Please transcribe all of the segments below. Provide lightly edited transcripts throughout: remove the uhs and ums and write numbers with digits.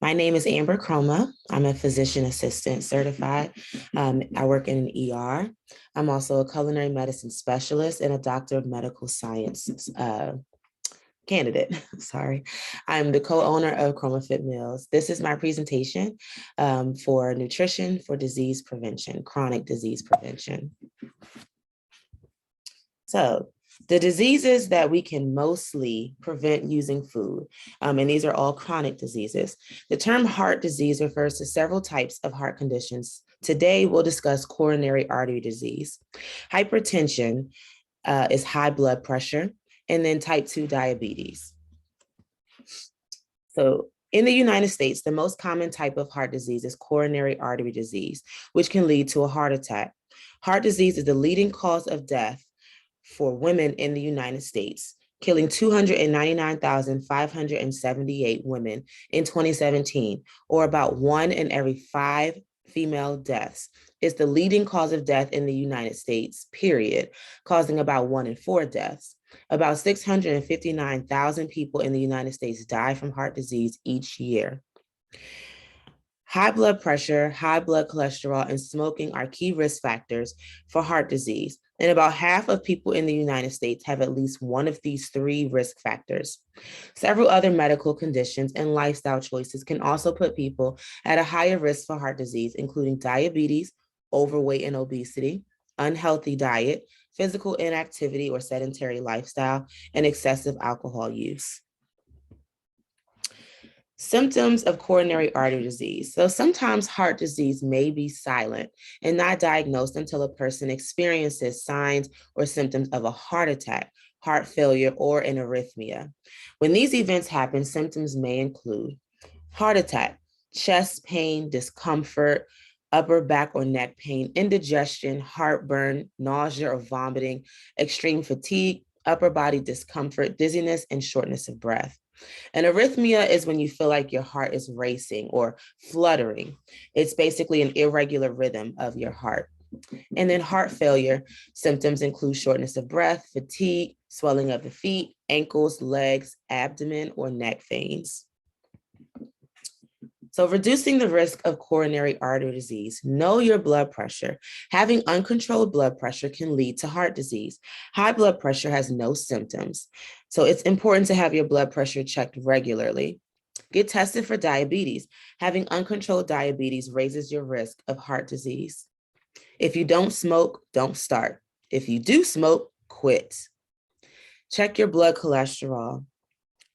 My name is Amber Kromah. I'm a physician assistant certified. I work in an ER. I'm also a culinary medicine specialist and a doctor of medical science candidate. Sorry. I'm the co-owner of Kromah Fit Meals. This is my presentation for nutrition for disease prevention, chronic disease prevention. So the diseases that we can mostly prevent using food, and these are all chronic diseases. The term heart disease refers to several types of heart conditions. Today, we'll discuss coronary artery disease. Hypertension is high blood pressure, and then type 2 diabetes. So in the United States, the most common type of heart disease is coronary artery disease, which can lead to a heart attack. Heart disease is the leading cause of death for women in the United States, killing 299,578 women in 2017, or about 1 in every 5 female deaths. It's the leading cause of death in the United States, period, causing about 1 in 4 deaths. About 659,000 people in the United States die from heart disease each year. High blood pressure, high blood cholesterol, and smoking are key risk factors for heart disease. And about half of people in the United States have at least one of these 3 risk factors. Several other medical conditions and lifestyle choices can also put people at a higher risk for heart disease, including diabetes, overweight and obesity, unhealthy diet, physical inactivity or sedentary lifestyle, and excessive alcohol use. Symptoms of coronary artery disease. So sometimes heart disease may be silent and not diagnosed until a person experiences signs or symptoms of a heart attack, heart failure, or an arrhythmia. When these events happen, symptoms may include heart attack, chest pain, discomfort, upper back or neck pain, indigestion, heartburn, nausea or vomiting, extreme fatigue, upper body discomfort, dizziness, and shortness of breath. An arrhythmia is when you feel like your heart is racing or fluttering. It's basically an irregular rhythm of your heart. And then heart failure symptoms include shortness of breath, fatigue, swelling of the feet, ankles, legs, abdomen, or neck veins. So reducing the risk of coronary artery disease, know your blood pressure. Having uncontrolled blood pressure can lead to heart disease. High blood pressure has no symptoms. So it's important to have your blood pressure checked regularly. Get tested for diabetes. Having uncontrolled diabetes raises your risk of heart disease. If you don't smoke, don't start. If you do smoke, quit. Check your blood cholesterol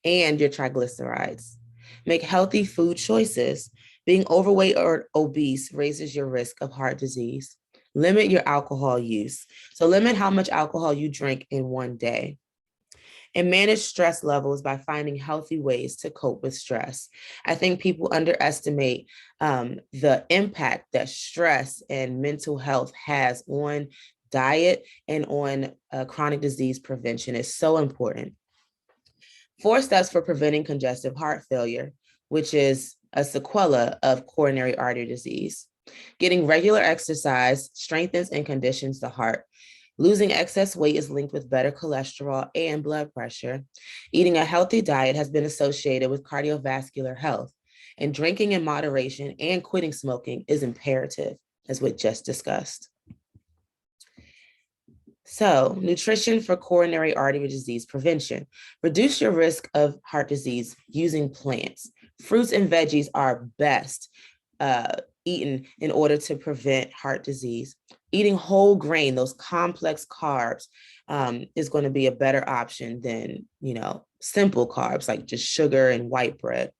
and your triglycerides. Make healthy food choices. Being overweight or obese raises your risk of heart disease. Limit your alcohol use. So limit how much alcohol you drink in one day. And manage stress levels by finding healthy ways to cope with stress. I think people underestimate the impact that stress and mental health has on diet and on chronic disease prevention. Is so important. 4 steps for preventing congestive heart failure, which is a sequela of coronary artery disease. Getting regular exercise strengthens and conditions the heart. Losing excess weight is linked with better cholesterol and blood pressure. Eating a healthy diet has been associated with cardiovascular health. And drinking in moderation and quitting smoking is imperative, as we just discussed. So, nutrition for coronary artery disease prevention. Reduce your risk of heart disease using plants. Fruits and veggies are best eaten in order to prevent heart disease. Eating whole grain, those complex carbs, is going to be a better option than, simple carbs like just sugar and white bread.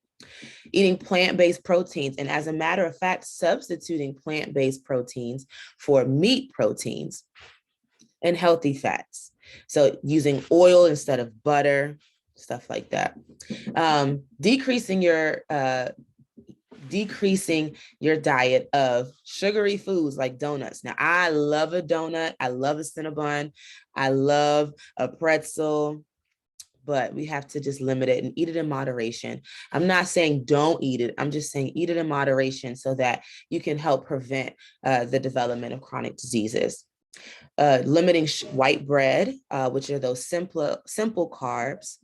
Eating plant-based proteins, and as a matter of fact, substituting plant-based proteins for meat proteins and healthy fats. So using oil instead of butter, stuff like that. Decreasing your diet of sugary foods like donuts. Now, I love a donut. I love a Cinnabon. I love a pretzel, but we have to just limit it and eat it in moderation. I'm not saying don't eat it. I'm just saying eat it in moderation so that you can help prevent the development of chronic diseases. Limiting white bread, which are those simple carbs,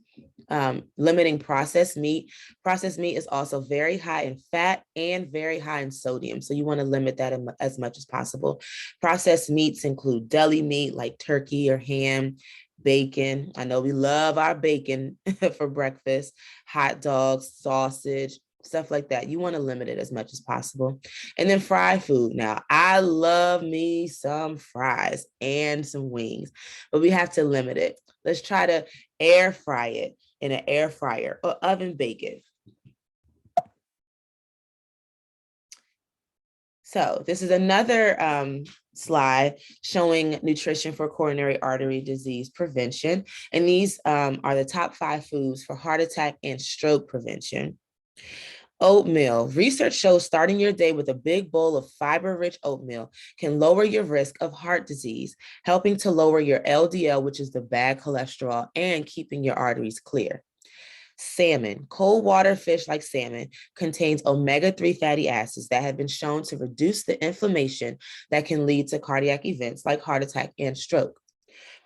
Limiting processed meat. Processed meat is also very high in fat and very high in sodium. So you want to limit that as much as possible. Processed meats include deli meat like turkey or ham, bacon. I know we love our bacon for breakfast, hot dogs, sausage, stuff like that. You want to limit it as much as possible. And then fried food. Now, I love me some fries and some wings, but we have to limit it. Let's try to air fry it in an air fryer or oven bake it. So this is another slide showing nutrition for coronary artery disease prevention. And these are the top 5 foods for heart attack and stroke prevention. Oatmeal. Research shows starting your day with a big bowl of fiber-rich oatmeal can lower your risk of heart disease, helping to lower your LDL, which is the bad cholesterol, and keeping your arteries clear. Salmon. Cold water fish like salmon contains omega-3 fatty acids that have been shown to reduce the inflammation that can lead to cardiac events like heart attack and stroke.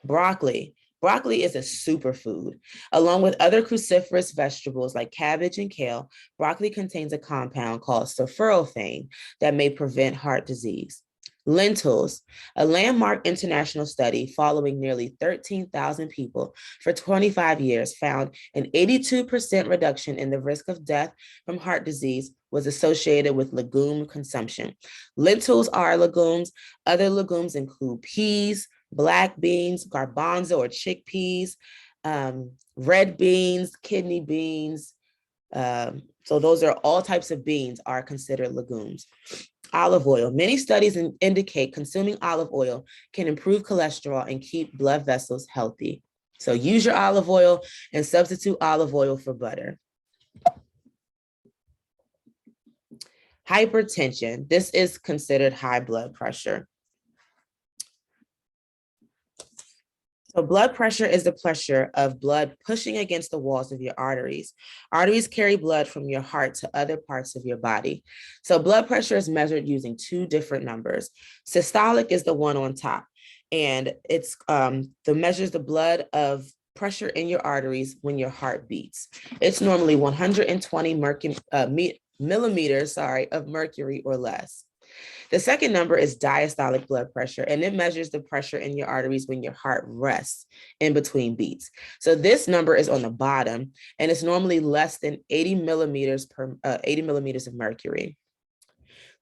Broccoli. Broccoli is a superfood. Along with other cruciferous vegetables like cabbage and kale, broccoli contains a compound called sulforaphane that may prevent heart disease. Lentils. A landmark international study following nearly 13,000 people for 25 years found an 82% reduction in the risk of death from heart disease was associated with legume consumption. Lentils are legumes. Other legumes include peas, black beans, garbanzo or chickpeas, red beans, kidney beans. So those are all types of beans are considered legumes. Olive oil. Many studies indicate consuming olive oil can improve cholesterol and keep blood vessels healthy. So use your olive oil and substitute olive oil for butter. Hypertension. This is considered high blood pressure. So blood pressure is the pressure of blood pushing against the walls of your arteries. Arteries carry blood from your heart to other parts of your body. So blood pressure is measured using 2 different numbers. Systolic is the one on top, and it's the measures the blood of pressure in your arteries when your heart beats. It's normally 120 millimeters of mercury or less. The second number is diastolic blood pressure, and it measures the pressure in your arteries when your heart rests in between beats. So this number is on the bottom, and it's normally less than 80 millimeters of mercury.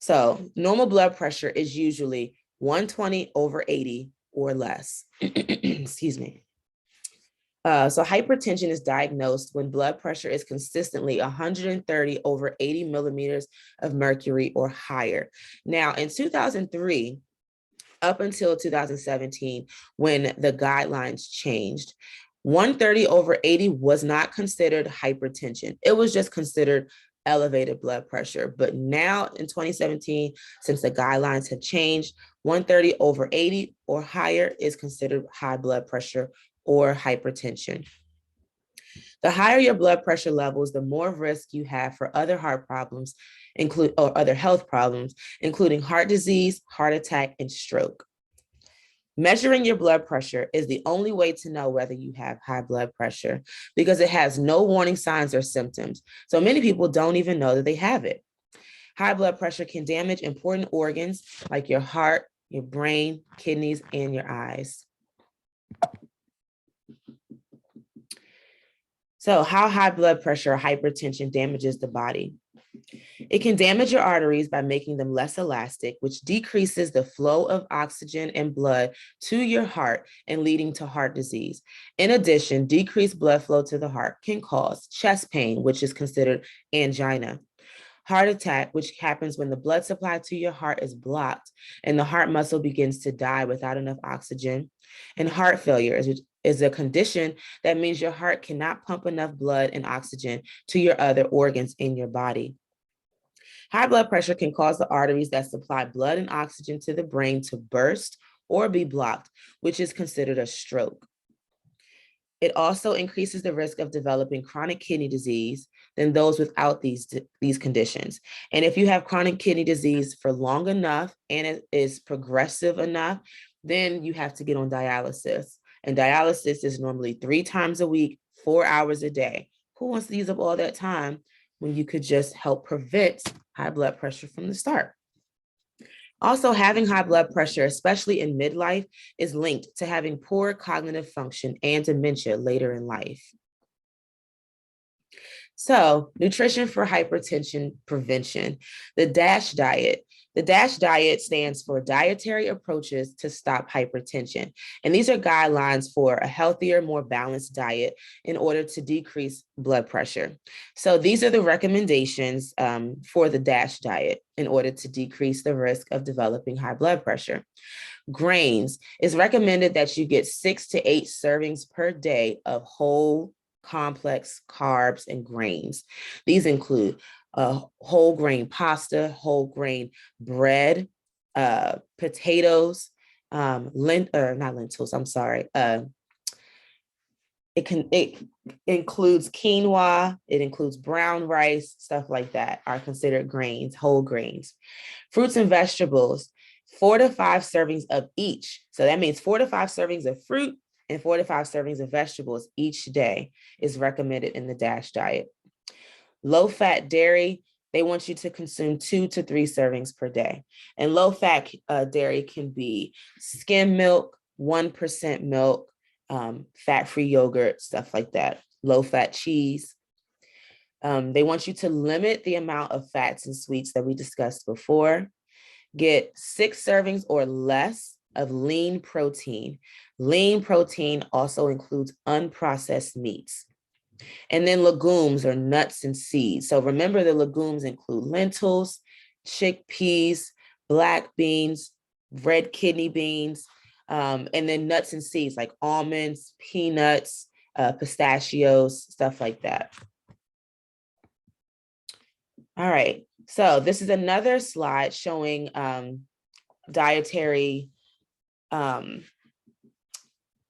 So normal blood pressure is usually 120 over 80 or less. Excuse me. So hypertension is diagnosed when blood pressure is consistently 130 over 80 millimeters of mercury or higher. Now, in 2003, up until 2017, when the guidelines changed, 130 over 80 was not considered hypertension. It was just considered elevated blood pressure. But now in 2017, since the guidelines have changed, 130 over 80 or higher is considered high blood pressure or hypertension. The higher your blood pressure levels, the more risk you have for other heart problems, or other health problems, including heart disease, heart attack, and stroke. Measuring your blood pressure is the only way to know whether you have high blood pressure because it has no warning signs or symptoms. So many people don't even know that they have it. High blood pressure can damage important organs like your heart, your brain, kidneys, and your eyes. So how high blood pressure or hypertension damages the body? It can damage your arteries by making them less elastic, which decreases the flow of oxygen and blood to your heart and leading to heart disease. In addition, decreased blood flow to the heart can cause chest pain, which is considered angina. Heart attack, which happens when the blood supply to your heart is blocked and the heart muscle begins to die without enough oxygen. And heart failure is a condition that means your heart cannot pump enough blood and oxygen to your other organs in your body. High blood pressure can cause the arteries that supply blood and oxygen to the brain to burst or be blocked, which is considered a stroke. It also increases the risk of developing chronic kidney disease than those without these conditions. And if you have chronic kidney disease for long enough and it is progressive enough, then you have to get on dialysis. And dialysis is normally 3 times a week 4 hours a day. Who wants to use up all that time when you could just help prevent high blood pressure from the start? Also, having high blood pressure, especially in midlife, is linked to having poor cognitive function and dementia later in life. So, nutrition for hypertension prevention, the DASH diet. The DASH diet stands for Dietary Approaches to Stop Hypertension. And these are guidelines for a healthier, more balanced diet in order to decrease blood pressure. So these are the recommendations for the DASH diet in order to decrease the risk of developing high blood pressure. Grains. It's recommended that you get 6 to 8 servings per day of whole, complex carbs and grains. These include whole grain pasta, whole grain bread, potatoes, not lentils, I'm sorry. It includes quinoa, it includes brown rice, stuff like that are considered grains, whole grains. Fruits and vegetables, 4 to 5 servings of each. So that means 4 to 5 servings of fruit and 4 to 5 servings of vegetables each day is recommended in the DASH diet. Low-fat dairy, they want you to consume 2 to 3 servings per day. And low-fat dairy can be skim milk, 1% milk, fat-free yogurt, stuff like that, low-fat cheese. They want you to limit the amount of fats and sweets that we discussed before. Get 6 servings or less of lean protein. Lean protein also includes unprocessed meats. And then legumes or nuts and seeds. So remember, the legumes include lentils, chickpeas, black beans, red kidney beans, and then nuts and seeds like almonds, peanuts, pistachios, stuff like that. All right, so this is another slide showing dietary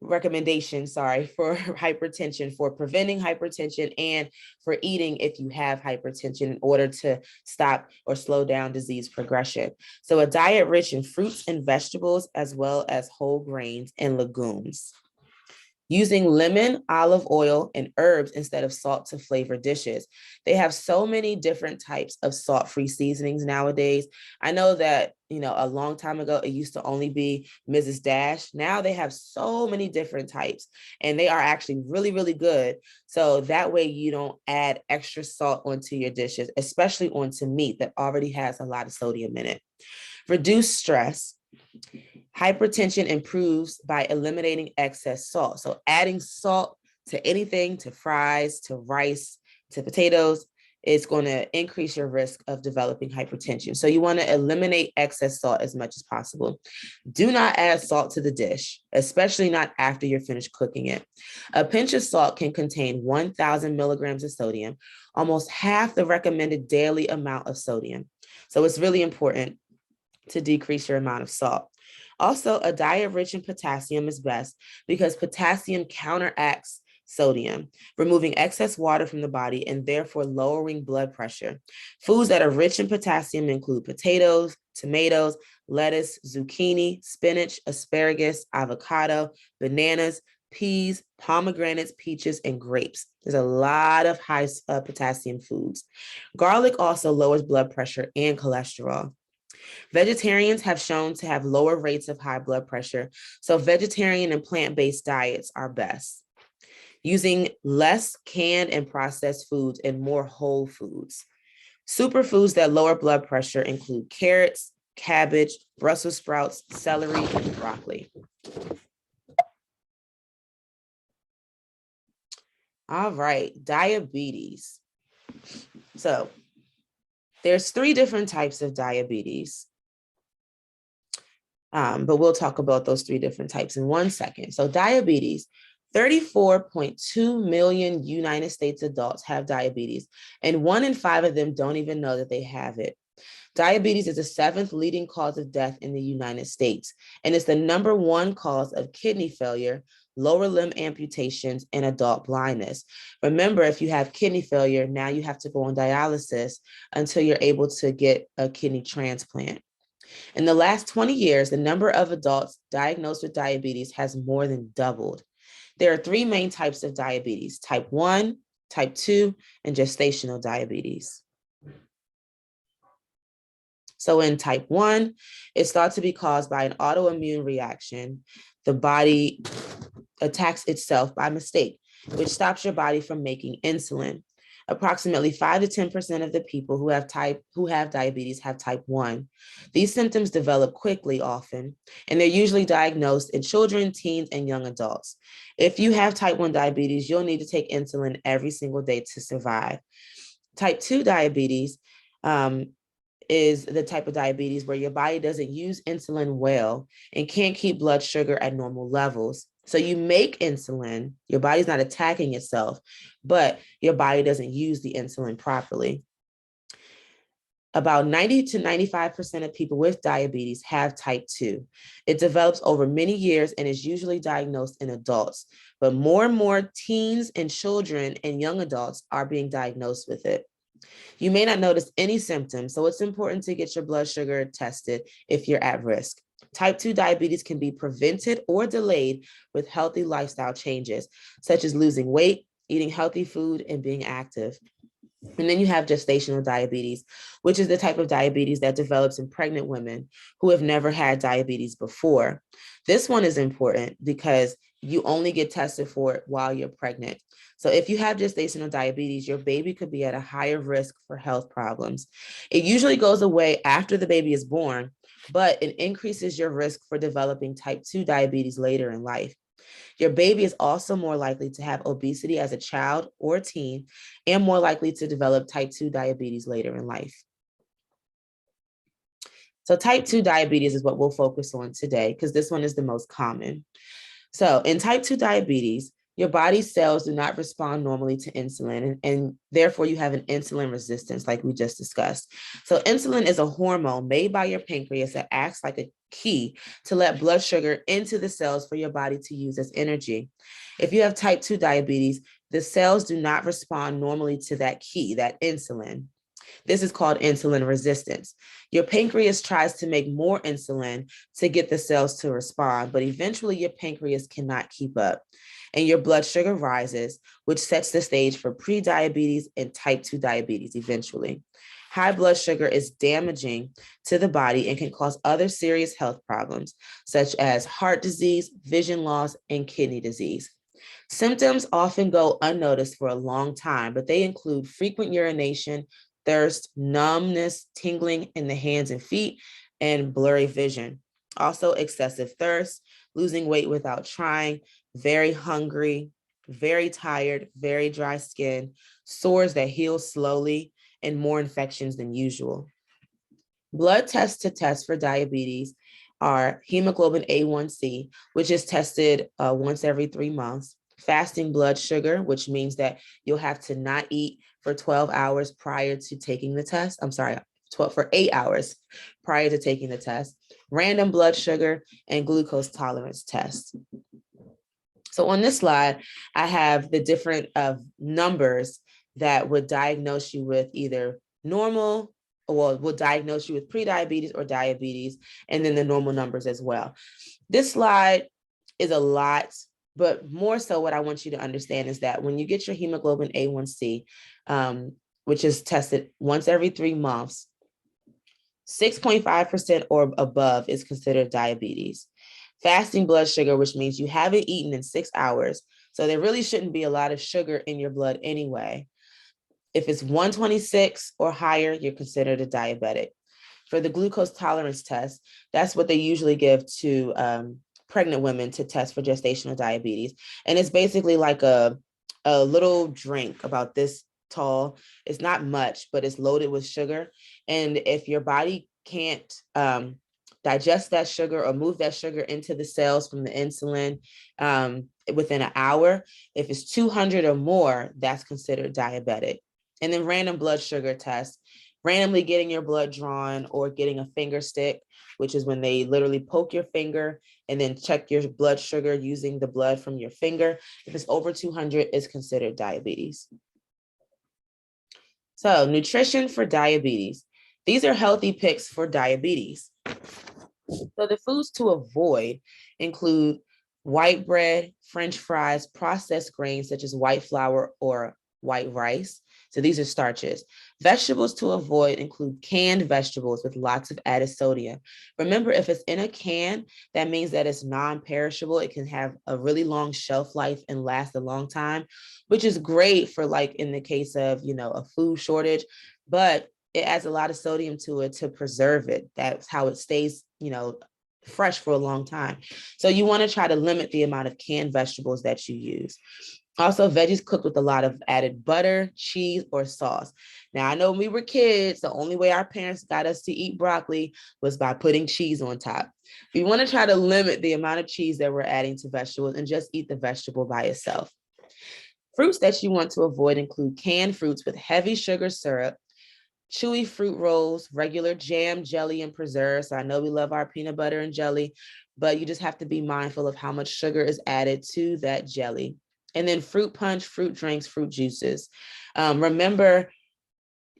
recommendations, for hypertension, for preventing hypertension and for eating if you have hypertension in order to stop or slow down disease progression. So a diet rich in fruits and vegetables, as well as whole grains and legumes. Using lemon, olive oil, and herbs instead of salt to flavor dishes. They have so many different types of salt-free seasonings nowadays. I know that, a long time ago, it used to only be Mrs. Dash. Now they have so many different types, and they are actually really, really good. So that way you don't add extra salt onto your dishes, especially onto meat that already has a lot of sodium in it. Reduce stress. Hypertension improves by eliminating excess salt. So adding salt to anything, to fries, to rice, to potatoes, is going to increase your risk of developing hypertension. So you want to eliminate excess salt as much as possible. Do not add salt to the dish, especially not after you're finished cooking it. A pinch of salt can contain 1,000 milligrams of sodium, almost half the recommended daily amount of sodium. So it's really important to decrease your amount of salt. Also, a diet rich in potassium is best because potassium counteracts sodium, removing excess water from the body and therefore lowering blood pressure. Foods that are rich in potassium include potatoes, tomatoes, lettuce, zucchini, spinach, asparagus, avocado, bananas, peas, pomegranates, peaches, and grapes. There's a lot of high potassium foods. Garlic also lowers blood pressure and cholesterol. Vegetarians have shown to have lower rates of high blood pressure, so vegetarian and plant-based diets are best. Using less canned and processed foods and more whole foods. Superfoods that lower blood pressure include carrots, cabbage, Brussels sprouts, celery, and broccoli. All right, diabetes. So there's 3 different types of diabetes. But we'll talk about those 3 different types in 1 second. So diabetes, 34.2 million United States adults have diabetes, and 1 in 5 of them don't even know that they have it. Diabetes is the 7th leading cause of death in the United States, and it's the #1 cause of kidney failure, lower limb amputations, and adult blindness. Remember, if you have kidney failure, now you have to go on dialysis until you're able to get a kidney transplant. In the last 20 years, the number of adults diagnosed with diabetes has more than doubled. There are three main types of diabetes: type 1, type 2, and gestational diabetes. So in type 1, it's thought to be caused by an autoimmune reaction. The body attacks itself by mistake, which stops your body from making insulin. Approximately 5 to 10% of the people who have diabetes have type 1. These symptoms develop quickly often, and they're usually diagnosed in children, teens, and young adults. If you have type 1 diabetes, you'll need to take insulin every single day to survive. Type 2 diabetes is the type of diabetes where your body doesn't use insulin well and can't keep blood sugar at normal levels. So you make insulin, your body's not attacking itself, but your body doesn't use the insulin properly. About 90 to 95% of people with diabetes have type 2. It develops over many years and is usually diagnosed in adults, but more and more teens and children and young adults are being diagnosed with it. You may not notice any symptoms, so it's important to get your blood sugar tested if you're at risk. Type 2 diabetes can be prevented or delayed with healthy lifestyle changes, such as losing weight, eating healthy food, and being active. And then you have gestational diabetes, which is the type of diabetes that develops in pregnant women who have never had diabetes before. This one is important because you only get tested for it while you're pregnant. So if you have gestational diabetes, your baby could be at a higher risk for health problems. It usually goes away after the baby is born, but it increases your risk for developing type 2 diabetes later in life. Your baby is also more likely to have obesity as a child or teen and more likely to develop type 2 diabetes later in life. So type 2 diabetes is what we'll focus on today because this one is the most common. So in type 2 diabetes, your body's cells do not respond normally to insulin, and therefore you have an insulin resistance like we just discussed. So insulin is a hormone made by your pancreas that acts like a key to let blood sugar into the cells for your body to use as energy. If you have type 2 diabetes, the cells do not respond normally to that key, that insulin. This is called insulin resistance. Your pancreas tries to make more insulin to get the cells to respond, but eventually your pancreas cannot keep up and your blood sugar rises, which sets the stage for prediabetes and type 2 diabetes eventually. High blood sugar is damaging to the body and can cause other serious health problems, such as heart disease, vision loss, and kidney disease. Symptoms often go unnoticed for a long time, but they include frequent urination, thirst, numbness, tingling in the hands and feet, and blurry vision. Also, excessive thirst, losing weight without trying, very hungry, very tired, very dry skin, sores that heal slowly, and more infections than usual. Blood tests to test for diabetes are hemoglobin A1C, which is tested once every 3 months, fasting blood sugar, which means that you'll have to not eat for 12 hours prior to taking the test. I'm sorry, for 8 hours prior to taking the test, random blood sugar, and glucose tolerance tests. So on this slide, I have the different numbers that would diagnose you with either normal, or will diagnose you with prediabetes or diabetes, and then the normal numbers as well. This slide is a lot, but more so what I want you to understand is that when you get your hemoglobin A1C, which is tested once every 3 months, 6.5% or above is considered diabetes. Fasting blood sugar, which means you haven't eaten in 6 hours. So there really shouldn't be a lot of sugar in your blood anyway. If it's 126 or higher, you're considered a diabetic. For the glucose tolerance test, that's what they usually give to pregnant women to test for gestational diabetes. And it's basically like a little drink about this tall. It's not much, but it's loaded with sugar. And if your body can't digest that sugar or move that sugar into the cells from the insulin within an hour, if it's 200 or more, that's considered diabetic. And then random blood sugar tests, randomly getting your blood drawn or getting a finger stick, which is when they literally poke your finger and then check your blood sugar using the blood from your finger. If it's over 200, it's considered diabetes. So nutrition for diabetes. These are healthy picks for diabetes. So the foods to avoid include white bread, French fries, processed grains such as white flour or white rice. So these are starches. Vegetables to avoid include canned vegetables with lots of added sodium. Remember, if it's in a can, that means that it's non-perishable. It can have a really long shelf life and last a long time, which is great for like in the case of, a food shortage, but it adds a lot of sodium to it to preserve it. That's how it stays, fresh for a long time. So you want to try to limit the amount of canned vegetables that you use. Also, veggies cooked with a lot of added butter, cheese, or sauce. Now, I know when we were kids, the only way our parents got us to eat broccoli was by putting cheese on top. We want to try to limit the amount of cheese that we're adding to vegetables and just eat the vegetable by itself. Fruits that you want to avoid include canned fruits with heavy sugar syrup, chewy fruit rolls, regular jam, jelly, and preserves. So I know we love our peanut butter and jelly, but you just have to be mindful of how much sugar is added to that jelly. And then fruit punch, fruit drinks, fruit juices. Remember,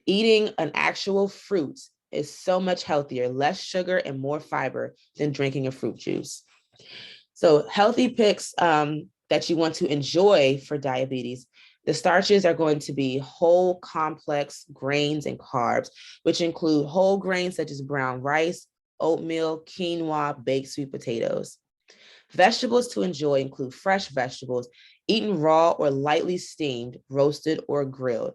eating an actual fruit is so much healthier, less sugar and more fiber than drinking a fruit juice. So healthy picks that you want to enjoy for diabetes. The starches are going to be whole complex grains and carbs, which include whole grains such as brown rice, oatmeal, quinoa, baked sweet potatoes. Vegetables to enjoy include fresh vegetables, eaten raw or lightly steamed, roasted, or grilled.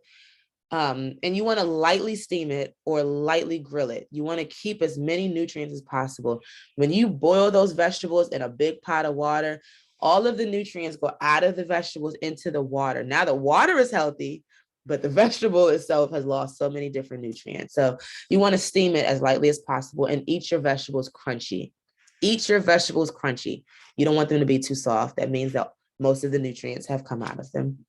And you want to lightly steam it or lightly grill it. You want to keep as many nutrients as possible. When you boil those vegetables in a big pot of water, all of the nutrients go out of the vegetables into the water. Now the water is healthy, but the vegetable itself has lost so many different nutrients. So you want to steam it as lightly as possible and eat your vegetables crunchy. Eat your vegetables crunchy. You don't want them to be too soft. That means that most of the nutrients have come out of them.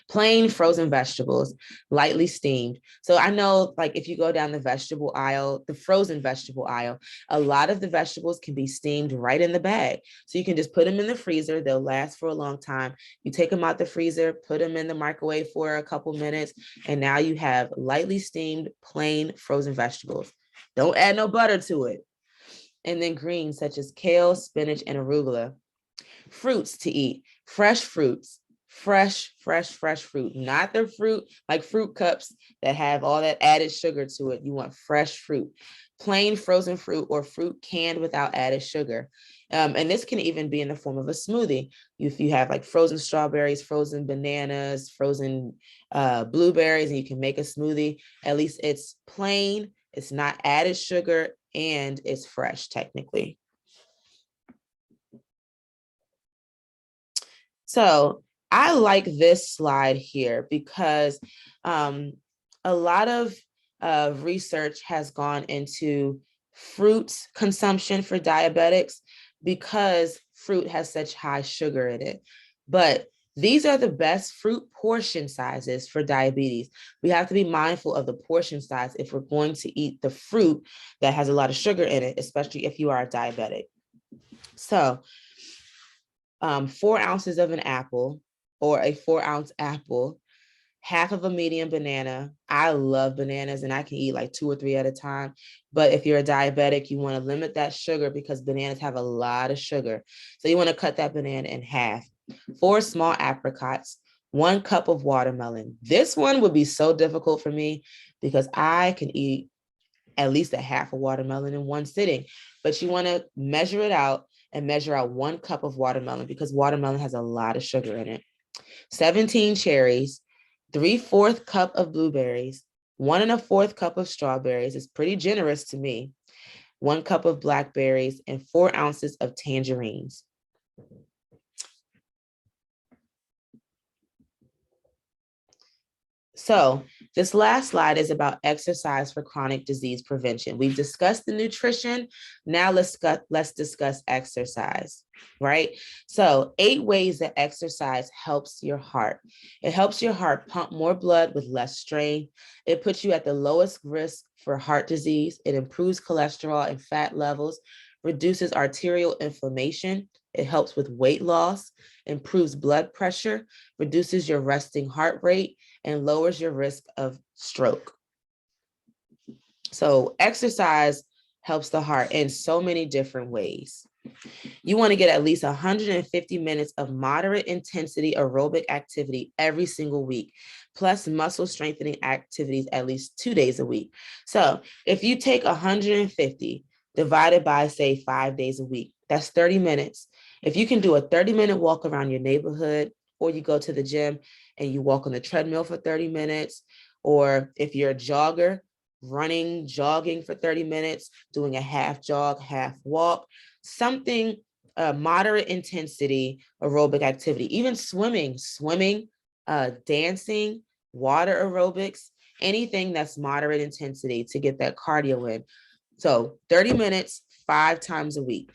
Plain frozen vegetables, lightly steamed. So I know, like, if you go down the vegetable aisle, the frozen vegetable aisle, a lot of the vegetables can be steamed right in the bag. So you can just put them in the freezer. They'll last for a long time. You take them out the freezer, put them in the microwave for a couple minutes, and now you have lightly steamed, plain frozen vegetables. Don't add no butter to it. And then greens such as kale, spinach, and arugula. Fruits to eat, fresh fruits, fresh fruit, not the fruit like fruit cups that have all that added sugar to it. You want fresh fruit, plain frozen fruit or fruit canned without added sugar. And this can even be in the form of a smoothie. If you have like frozen strawberries, frozen bananas, frozen blueberries, and you can make a smoothie, at least it's plain, it's not added sugar, and it's fresh technically. So I like this slide here because a lot of research has gone into fruit consumption for diabetics because fruit has such high sugar in it. But these are the best fruit portion sizes for diabetes. We have to be mindful of the portion size if we're going to eat the fruit that has a lot of sugar in it, especially if you are a diabetic. So 4 ounces of an apple or a 4-ounce apple, half of a medium banana. I love bananas and I can eat like 2 or 3 at a time. But if you're a diabetic, you want to limit that sugar because bananas have a lot of sugar. So you want to cut that banana in half. 4 small apricots, 1 cup of watermelon. This one would be so difficult for me because I can eat at least a half a watermelon in one sitting. But you want to measure it out and measure out 1 cup of watermelon because watermelon has a lot of sugar in it. 17 cherries, 3/4 cup of blueberries, 1 1/4 cup of strawberries. It's pretty generous to me. 1 cup of blackberries and 4 ounces of tangerines. So this last slide is about exercise for chronic disease prevention. We've discussed the nutrition. Now let's discuss exercise, right? So 8 ways that exercise helps your heart. It helps your heart pump more blood with less strain. It puts you at the lowest risk for heart disease. It improves cholesterol and fat levels, reduces arterial inflammation. It helps with weight loss, improves blood pressure, reduces your resting heart rate, and lowers your risk of stroke. So exercise helps the heart in so many different ways. You want to get at least 150 minutes of moderate intensity aerobic activity every single week, plus muscle strengthening activities at least 2 days a week. So if you take 150 divided by, say, 5 days a week, that's 30 minutes. If you can do a 30-minute walk around your neighborhood, or you go to the gym and you walk on the treadmill for 30 minutes, or if you're a jogger, running, jogging for 30 minutes, doing a half jog, half walk, something moderate intensity aerobic activity, even swimming, dancing, water aerobics, anything that's moderate intensity to get that cardio in. So 30 minutes, 5 times a week.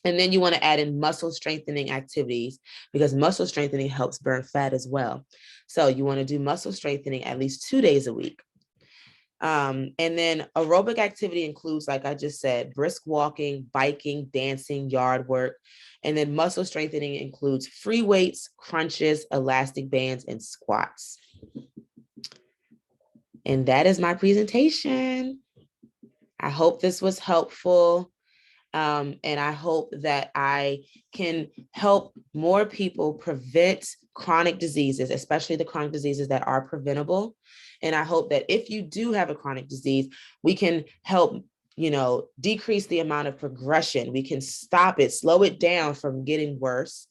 And then you want to add in muscle strengthening activities, because muscle strengthening helps burn fat as well. So you want to do muscle strengthening at least 2 days a week. And then aerobic activity includes, like I just said, brisk walking, biking, dancing, yard work. And then muscle strengthening includes free weights, crunches, elastic bands, and squats. And that is my presentation. I hope this was helpful. And I hope that I can help more people prevent chronic diseases, especially the chronic diseases that are preventable. And I hope that if you do have a chronic disease, we can help, decrease the amount of progression. We can stop it, slow it down from getting worse,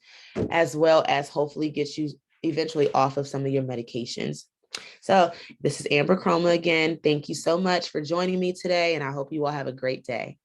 as well as hopefully get you eventually off of some of your medications. So this is Amber Kromah again. Thank you so much for joining me today, and I hope you all have a great day.